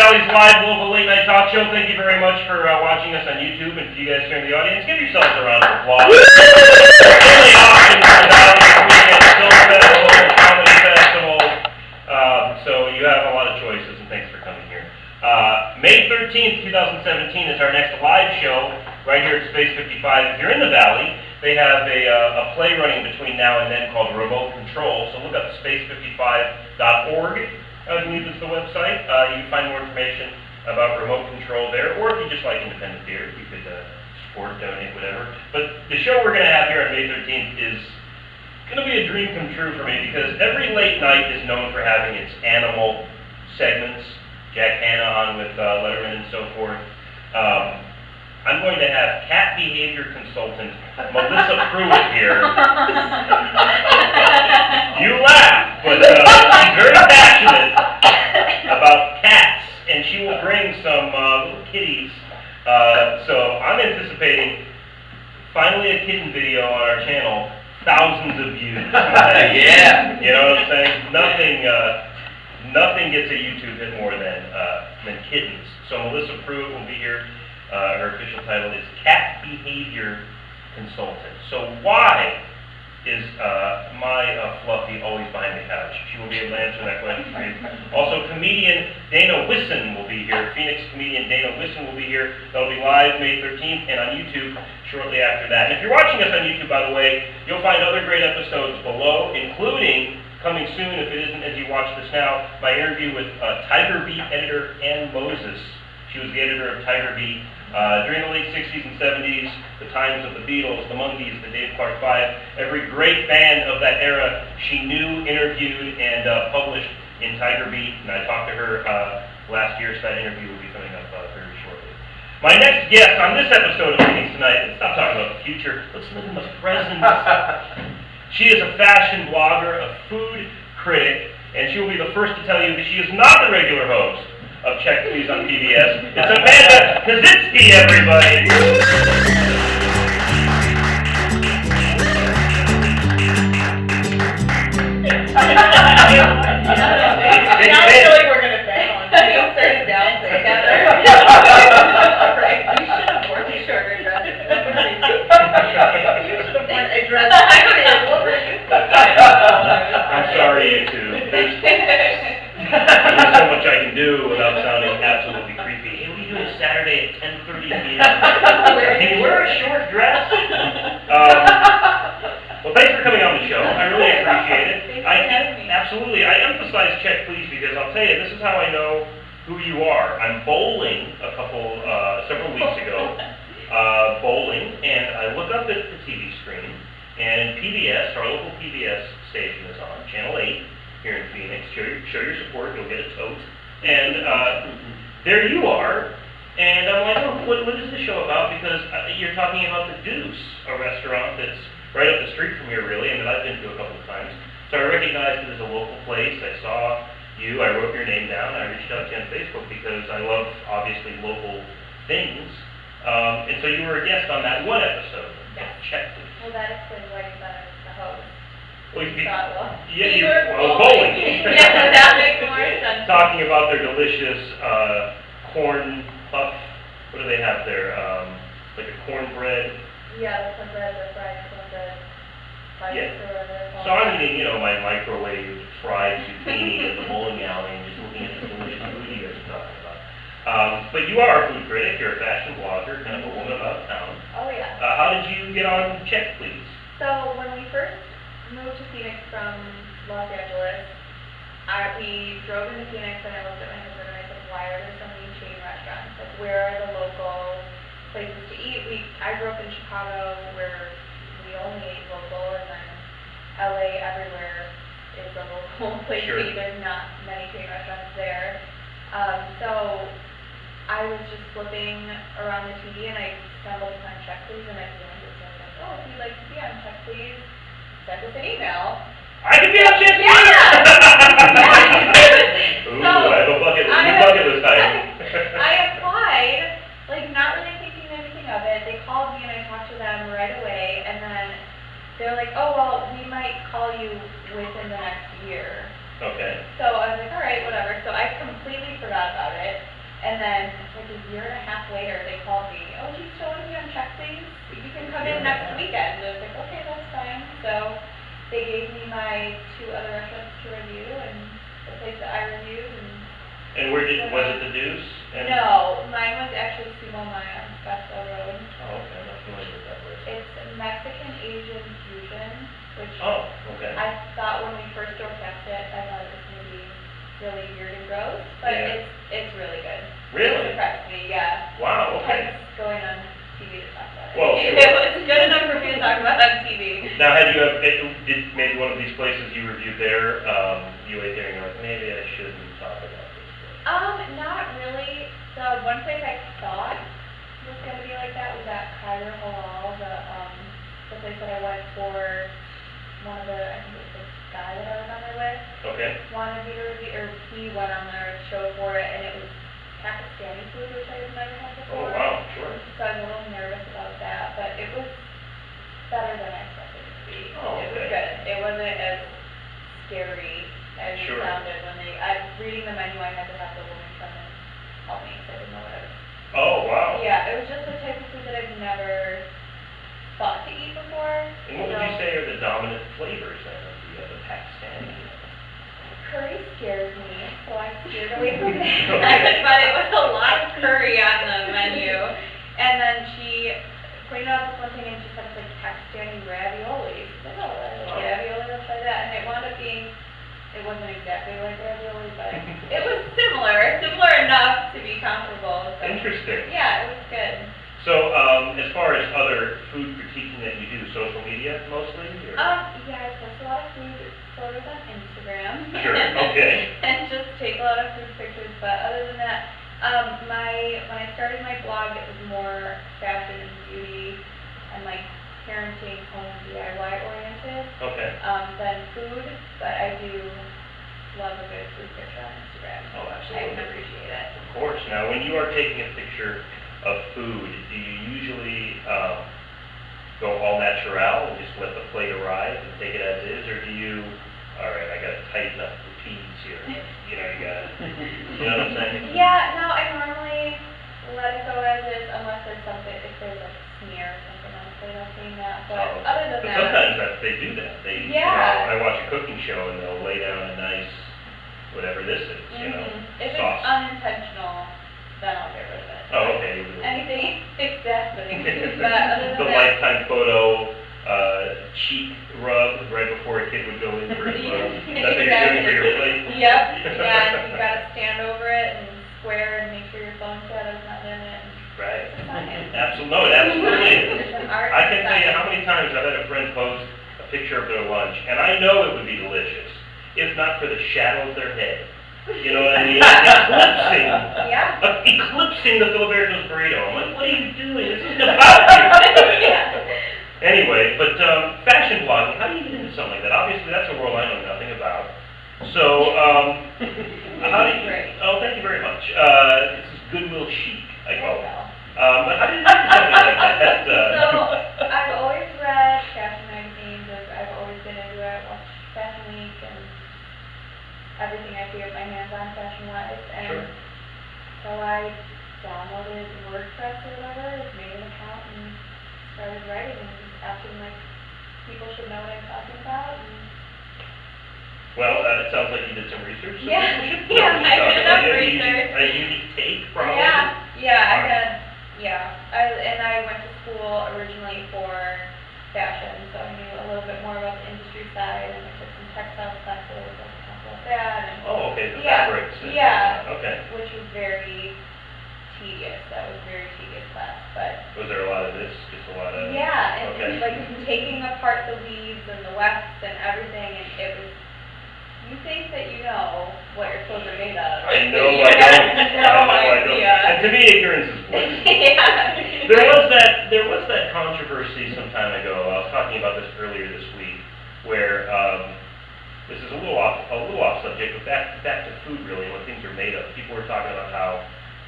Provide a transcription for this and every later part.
Valley's live local late night talk show. Thank you very much for watching us on YouTube, and for you guys here in the audience, give yourselves a round of applause. Really awesome for the Valley Weekend Film Festival, Comedy Festival. So you have a lot of choices, and thanks for coming here. May 13th, 2017 is our next live show right here at Space 55. If you're in the Valley, they have a play running between now and then called Remote Control. So look up space55.org. I believe is the website. You can find more information about Remote Control there, or if you just like independent theater, you could support, donate, whatever. But the show we're going to have here on May 13th is going to be a dream come true for me, because every late night is known for having its animal segments. Jack Hanna on with Letterman and so forth. I'm going to have cat behavior consultant Melissa Pruitt here. You laugh, but she's very passionate about cats, and she will bring some little kitties. So I'm anticipating finally a kitten video on our channel, thousands of views. Yeah. You know what I'm saying? Nothing gets a YouTube hit more than kittens. So Melissa Pruitt will be here. Her official title is Cat Behavior Consultant. So why is my Fluffy always behind the couch? She will be able to answer that question for you. Also, comedian Dana Wisson will be here. Phoenix comedian Dana Wisson will be here. That'll be live May 13th and on YouTube shortly after that. And if you're watching us on YouTube, by the way, you'll find other great episodes below, including, coming soon if it isn't as you watch this now, my interview with Tiger Beat editor Ann Moses. She was the editor of Tiger Beat during the late 60s and 70s, the times of the Beatles, the Monkees, the Dave Clark Five. Every great band of that era she knew, interviewed, and published in Tiger Beat. And I talked to her last year, so that interview will be coming up very shortly. My next guest on this episode of Meetings Tonight, and stop talking about the future, let's live in the present. She is a fashion blogger, a food critic, and she will be the first to tell you that she is not the regular host of Check Please on PBS. It's Amanda Kositzky, everybody! Now I feel like we're going to bang on. You started down together. You should have worn a shorter dress. You should have worn a dress. I'm sorry, you two. There's so much I can do without sounding absolutely creepy. Hey, what are you doing Saturday at 10:30 p.m.? Can you wear a short dress? Well, thanks for coming on the show. I really appreciate it. Thanks for having me. Absolutely. I emphasize Check Please because I'll tell you, this is how I know who you are. I'm bowling several weeks ago, bowling, and I look up at the TV screen, and PBS, our local PBS station is on, Channel 8, here in Phoenix. Show your support, you'll get a tote. And there you are, and I'm like, oh, what is this show about? Because you're talking about The Deuce, a restaurant that's right up the street from here, really, and that I've been to a couple of times. So I recognized it as a local place. I saw you, I wrote your name down, I reached out to you on Facebook because I love, obviously, local things. And so you were a guest on that one episode. Yeah. Check Please. Well, that explains why you thought I was the host. Well, you Yeah, bowling. Yeah, that makes more sense. Talking about their delicious corn puff. What do they have there? Like a cornbread. Yeah, the cornbread, the fried cornbread. Yeah. So I'm eating, my microwave fried zucchini at the bowling alley and just looking at the delicious food you guys are talking about. But you are a food critic. You're a fashion blogger, kind of a woman about town. Oh, yeah. How did you get on Check Please? So when we first moved to Phoenix from Los Angeles, we drove into Phoenix and I looked at my husband and I said, why are there so many chain restaurants? Like, where are the local places to eat? I grew up in Chicago where we only ate local, and then LA everywhere is a local place to eat. There's not many chain restaurants there. So I was just flipping around the TV and I stumbled upon Check Please and I joined it. So I was like, oh, if you'd like to be on Check Please, send us an email. I can be on Check Please! Ooh, So, I have a bucket list item. I applied, not really thinking anything of it. They called me and I talked to them right away, and then they're like, oh, well, we might call you within the next year. Okay. So I was like, all right, whatever. So I completely forgot about it. And then, like a year and a half later, they called me, oh, do you still want to be on Check Things? You can come in next weekend. And I was like, okay, that's fine. So they gave me my 2 other restaurants to review, and the place that I reviewed. And where was it the Deuce? No, mine was actually Sumo Maya on Scottsdale Road. Oh, okay, I'm not familiar with that place. It's Mexican Asian fusion, which okay. I thought when we first drove past it, I thought it was going to be really weird and gross, but it's really good. Really? It surprised me, yeah. Wow, okay. Hence going on TV to talk about it. Well, sure. It was good enough for me to talk about on TV. Now, did maybe one of these places you reviewed there, you ate there and you're like, maybe I shouldn't talk about this place? Not really. The one place I thought was going to be like that was at Kaiser Halal, the place that I went for one of the, I think it was the guy that I was on there with. Okay. Wanted me to review, or he went on their show for it, and it was Pakistani food, which I had never had Oh, before. wow, sure. So I was a little nervous about that, but it was better than I expected it to be. Oh, It was okay. good. It wasn't as scary as it Sure. sounded when reading the menu, I had to have the woman come and help me, because I didn't know what it was. Oh, wow. Yeah, it was just the type of food that I've never thought to eat before. And what would you say are the dominant flavors then of the Pakistani? Curry scares me, so I steered away from that. Okay. But it was a lot of curry on the menu. And then she pointed out this one thing, and she said it's like Pakistani ravioli. I said, oh, ravioli, let's try that. And it wound up being, it wasn't exactly like ravioli, but it was similar enough to be comparable. So. Interesting. Yeah, it was good. So, as far as other food critiquing that you do, social media mostly? Or? Yeah, I post a lot of food photos on Instagram. Sure, okay. And just take a lot of food pictures, but other than that, when I started my blog, it was more fashion and beauty and like parenting, home DIY oriented. Okay. Than food, but I do love a good food picture on Instagram. Oh, absolutely. I can appreciate it. Of course. Now, when you are taking a picture of food, do you usually go all natural and just let the plate arrive and take it as is, or do you, all right, I got to tighten up the peas here, you know, you got to, you know what I'm saying? Yeah, no, I normally let it go as is unless there's something, if there's like smear or something on the plate, I'll clean that, but other than But that. sometimes they do that. They, Yeah. I watch a cooking show and they'll lay down a nice, whatever this is, you know, If sauce. it's unintentional, then I'll get rid of it. Oh, okay. Anything, exactly. But other than The that. lifetime photo, cheek rub right before a kid would go in for his love. That's what you're doing for your plate? Yep, yeah, you gotta stand over it and square and make sure your phone shadow's not in it. Right. It's science. Absolutely, no, it absolutely is. It's an art I can and tell you how science. many times I've had a friend post a picture of their lunch, and I know it would be delicious, if not for the shadow of their head. You know what I mean? Eclipsing the Filiberto's burrito. I'm like, what are you doing? This isn't about you. Yeah. Anyway, but fashion blogging, how do you get into something like that? Obviously, that's a world I know nothing about. So, how do you... Great. Oh, thank you very much. This is Goodwill Chic, I call it. There you go. But how did you get into something like that? So, I've always read fashion magazines, I've always been into it, watched Fashion Week and everything I could get my hands on fashion-wise, and Sure. so I downloaded WordPress or whatever, made an account and started writing and asking like people should know what I'm talking about. And Well, it sounds like you did some research. So yeah, people should know what I you're did talking enough about. research. A unique take, probably. I went to school originally for fashion, so I knew a little bit more about the industry side, and I took some textile classes, I could talk about that. And Oh, okay, the yeah, fabrics. yeah, Okay. which was very tedious. That was a very tedious class, but Was there a lot of this? Just a lot of... yeah, and Okay. like taking apart the weaves and the wefts and everything, and it was. You think that you know what your clothes are made of. I know but you I don't. have no I don't. idea. And to me, ignorance is bliss. Yeah. There was that controversy some time ago. I was talking about this earlier this week, where this is a little off subject, but back to food really and what things are made of. People were talking about how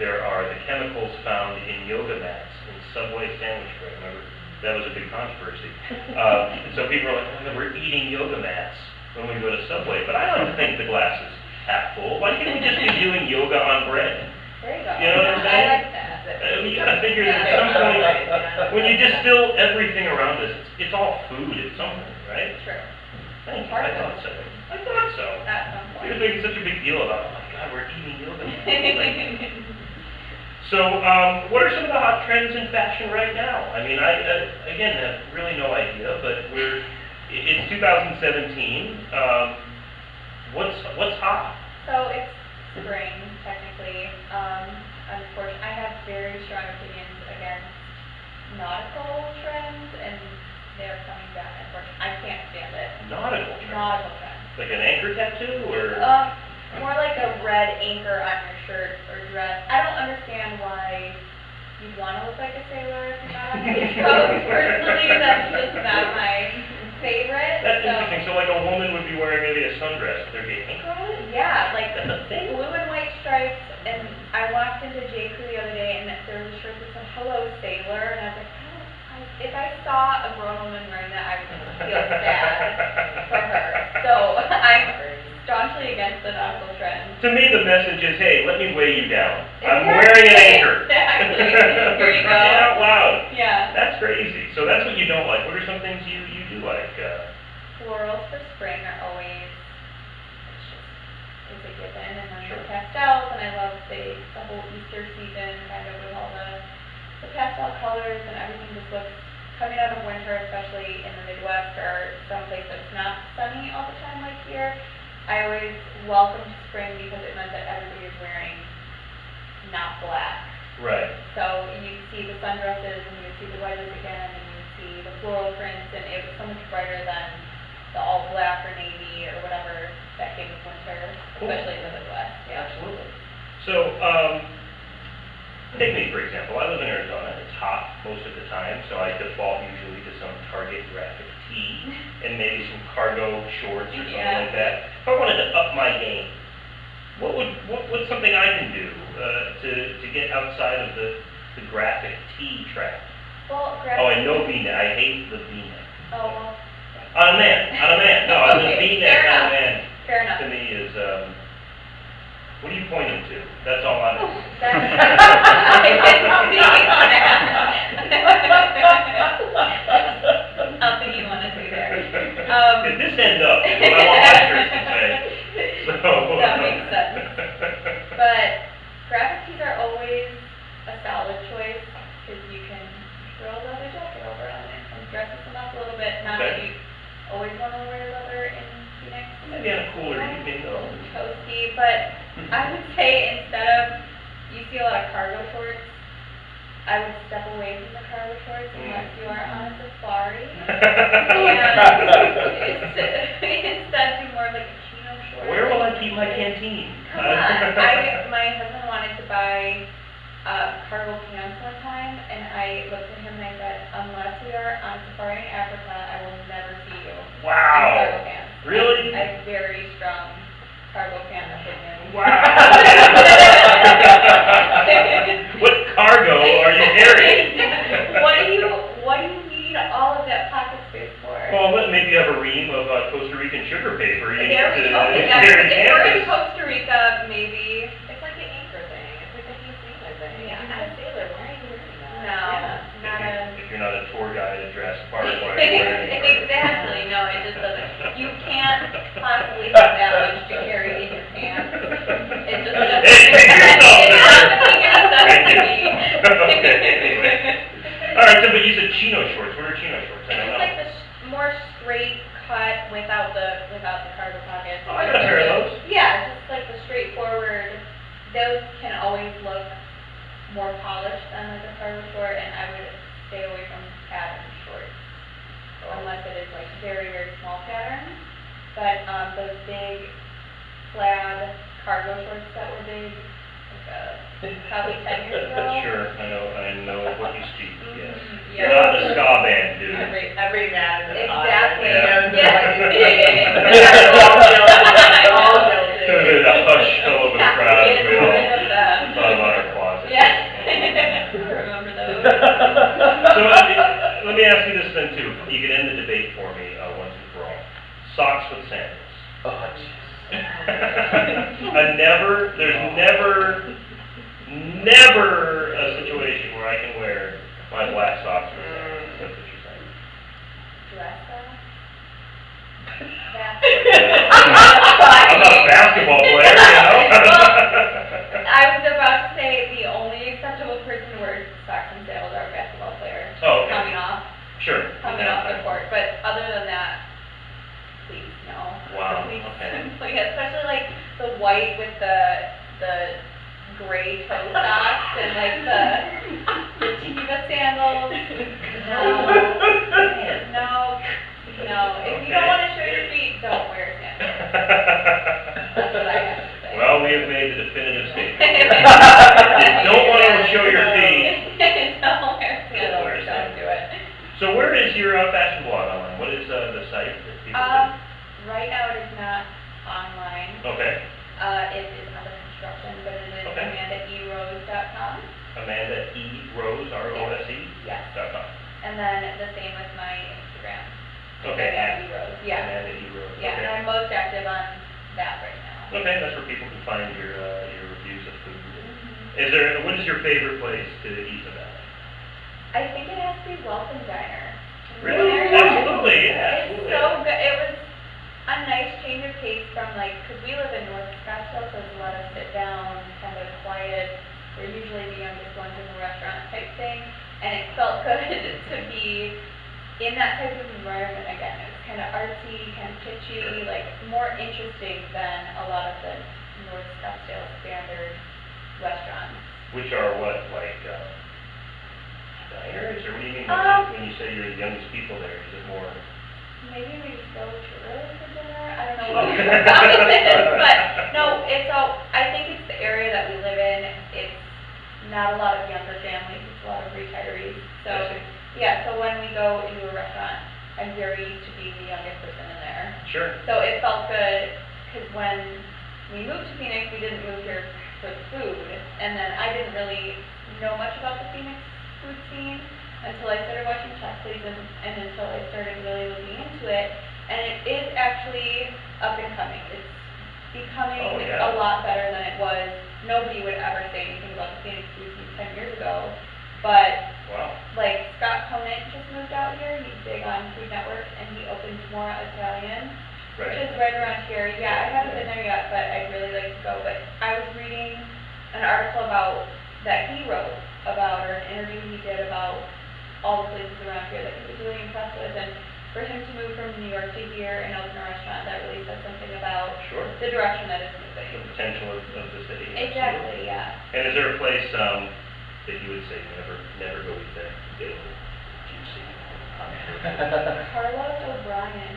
there are the chemicals found in yoga mats in Subway sandwich bread. Remember, that was a big controversy. And so people were like, oh, we're eating yoga mats when we go to Subway, but I don't think the glass is half full. Why can't we just be doing yoga on bread? There you go. You know what I'm saying? I like that. You gotta figure that at some point, when you distill everything around us, it's all food at some point, right? True. Thank you, I thought so. I thought so. At some point. You're making such a big deal about, oh my God, we're eating yoga. So, what are some of the hot trends in fashion right now? I mean, I again, have really no idea, but it's 2017. What's hot? So it's spring, technically. Unfortunately, I have very strong opinions against nautical trends, and they're coming back. Unfortunately, I can't stand it. Nautical trends? Nautical trends. Like an anchor tattoo, or? More like a red anchor on your shirt or dress. I don't understand why you'd want to look like a sailor if you're not on the East Coast. Personally, that's just not my favorite. That's interesting. So like a woman would be wearing maybe a sundress. There'd be an anchor on it? Yeah, like That's a thing? blue and white stripes. And I walked into J. Crew the other day, and there was a shirt that said "Hello Sailor," and I was like, if I saw a grown woman wearing that, I would feel sad for her. So I'm staunchly against the nautical trend. To me, the message is, hey, let me weigh you down. I'm wearing an anchor. Exactly. Here you go. Out loud. Yeah. That's crazy. So that's what you don't like. What are some things you do like? Florals for spring are always, it's a given, and then Sure. the pastels, and I love the whole Easter season, kind of with all the pastel colors, and everything just looks, coming out of winter, especially in the Midwest or someplace that's not sunny all the time like here, I always welcomed spring because it meant that everybody was wearing not black. Right. So you see the sundresses, and you see the wedges again, and you see the floral prints, and it was so much brighter than the all black or navy or whatever that came with winter, Cool. especially in the Midwest. Yeah. Absolutely. So, take me, for example. I live in Arizona. It's hot most of the time, so I default usually to some Target graphic tee and maybe some cargo shorts or something Yeah. like that. If I wanted to up my game, what's something I can do to get outside of the graphic tee trap? Well, Oh, and no V-neck. I hate the V-neck. Oh, well. On a man. No, Okay, the V-neck fair on a enough. man Fair enough. to me is, what are you pointing to? That's all I'm. Nothing you want to see there. At this end up, is what I want my shirts to say. So. That makes sense. But graphic tees are always a solid choice because you can throw a leather jacket over them and dress them up a little bit. Not that you always want to wear leather in Phoenix. Maybe on a cooler evening though. Toasty, but I would say instead of, you see a lot of cargo shorts, I would step away from the cargo shorts unless you are on a safari. And instead do more like a chino short. Where will I keep my canteen? Come on. My husband wanted to buy cargo pants one time, and I looked at him and I said, unless we are on safari in Africa, I will never see you in Wow. cargo pants. Really? I have very strong cargo pant opinion. Wow. What cargo are you carrying? What do you need all of that pocket space for? Well, maybe you have a ream of Costa Rican sugar paper you need There we to go. carry If we're in campus. Costa Rica, maybe. It's like an anchor thing. It's like a Hugh Sailor thing. Yeah. If you're not a sailor, why are you wearing that? No, Yeah. not a. If you're not a tour guide at Jurassic Park, why are you wearing a cargo? Exactly, no, it just doesn't. You can't possibly have that much to carry in your pants. It just doesn't. Hey, figure yourself It there. doesn't make any sense to me. Okay, anyway. All right, so but you said chino shorts. What are chino shorts? I don't It's know. like the more straight cut without the cargo pockets. Oh, I got a pair of those. Yeah, just like the straightforward. Those can always look more polished than like a cargo short, and I would stay away from pattern shorts unless it is like very, very small patterns. But those big plaid cargo shorts that were big, like probably 10 years ago. Sure, I know what you speak, yes. Mhm, You're yeah. not in a ska band, dude. Every man in the Exactly. audience knows Yeah. what all guilty. The hush fell over the crowd. Yeah, We all rid of them. thought about our closet. Yeah. Remember those? So let me ask you this then too. You can end the debate for me once and for all. Socks with sandals. Oh, jeez. There's never a situation where I can wear my black socks with that. That's what you're saying. Dress up. I'm not a basketball player, you know? I was about to say the only acceptable person to wear socks and sandals are a basketball player. Oh, okay. Coming off the court. But other than that, please, no. Wow, Please, okay. please, especially like the white with the gray toe socks and like the Teva sandals. No. If you don't want to show your feet, don't wear sandals. That's what I have to say. Well, we have made the definitive statement. If you don't want to show your feet, Don't wear sandals. Don't do it. So where is your fashion blog online? What is the site that people can? Right now it is not online. Okay. It is under construction, but it is Okay. AmandaERose.com. Amanda E. Rose, R-O-S-E? Yes. .com. And then the same with my Instagram. Okay. Amanda E. Rose. Yeah. Amanda E. Rose. Yeah, and Okay. I'm most active on that right now. Okay, that's where people can find your reviews of food. What is your favorite place to eat in that? I think it has to be Welcome Diner. Really? Absolutely, yeah. It's so good. It was a nice change of pace from because we live in North Scottsdale, so it's a lot of sit down, kind of quiet. We're usually the youngest ones in the restaurant type thing, and it felt good to be in that type of environment again. It was kind of artsy, kind of kitschy, more interesting than a lot of the North Scottsdale standard restaurants. Which are what, diners, or what do you mean when you say you're the youngest people there? Is it more? Maybe we just go too early for dinner. I don't know what the problem is, but no, I think it's the area that we live in. It's not a lot of younger families, it's a lot of retirees. So, yeah, so when we go into a restaurant, I'm very used to being the youngest person in there. Sure. So it felt good, because when we moved to Phoenix, we didn't move here for the food, and then I didn't really know much about the Phoenix food scene until I started watching Chef Please and until I started really looking into it, and it is actually up and coming. It's becoming a lot better than it was. Nobody would ever say anything about the Phoenix food scene 10 years ago, but wow. Scott Conant just moved out here. He's big on Food Network, and he opened more Italian, which is right around here. Yeah, I haven't been there yet, but I'd really like to go. But I was reading an article that he wrote about, or an interview he did about all the places around here that he was really impressed with, and for him to move from New York to here and open a restaurant, that really says something about the direction that it's moving. The potential of the city. Exactly, yeah. And is there a place that you would say never go eat there? Get a little juicy. Carlos O'Brien.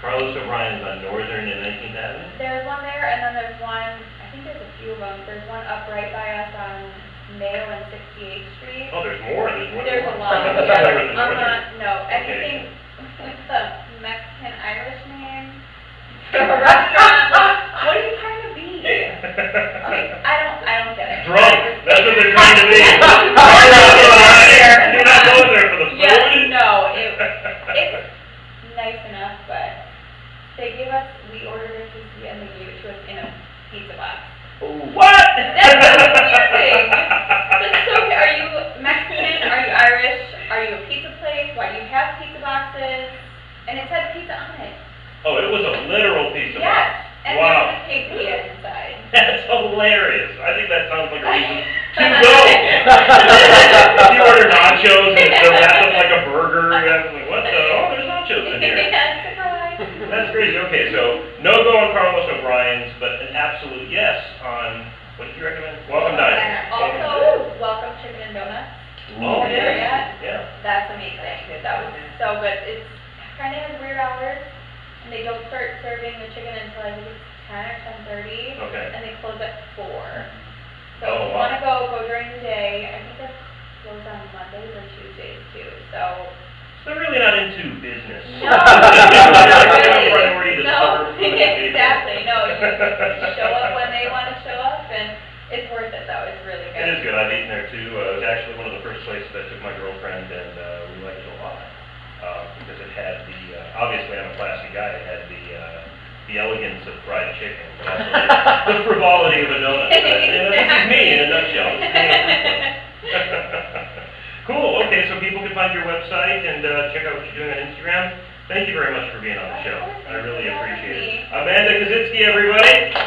Carlos O'Brien's on Northern and 19th Avenue? There's one there, and then there's one, I think there's a few of them. There's one up right by us on Mayo and 68th Street. Oh, there's more? There's a lot. Anything with the Mexican-Irish name. The restaurant, what are you trying to be? I don't get it. Drunk, that's what they're trying to be. You're not going there for the food? Yeah, no, it's nice enough, but we ordered a quesadilla and they gave it to us in a pizza box. What? That's amazing. That's so good. Are you Mexican? Are you Irish? Are you a pizza place? Why do you have pizza boxes? And it said pizza on it. Oh, it was a literal pizza box. Yes. And wow. there's a quesadilla inside. That's hilarious. I think that sounds like a reason to go. You order nachos and they're wrapped up like a burger. I'm like, what the? Oh, there's nachos in here. Yeah, surprise. That's crazy. Okay, so no go on Carlos O'Brien's, but an absolute yes on, what did you recommend? Welcome Diner. Also, Welcome Chicken and Donuts. Oh, yeah. Yeah. That's amazing. That was so good. It kind of has weird hours, and they don't start serving the chicken until I think it's 10 or 10:30. Okay. And they close at 4. So Oh, if you wow. want to go during the day. I think they're closed on Mondays or Tuesdays too. So They're really not into business. no, Priority to no, serve other people. exactly. No, you show up when they want to show up, and it's worth it though. It's really good. It is good. I've eaten there too. It was actually one of the first places I took my girlfriend, and we liked it a lot because it had obviously I'm a classy guy. It had the elegance of fried chicken, but also the frivolity of a donut. This is me in a nutshell. This is find your website and check out what you're doing on Instagram. Thank you very much for being on the show. I really appreciate it. Amanda Kositzky, everybody.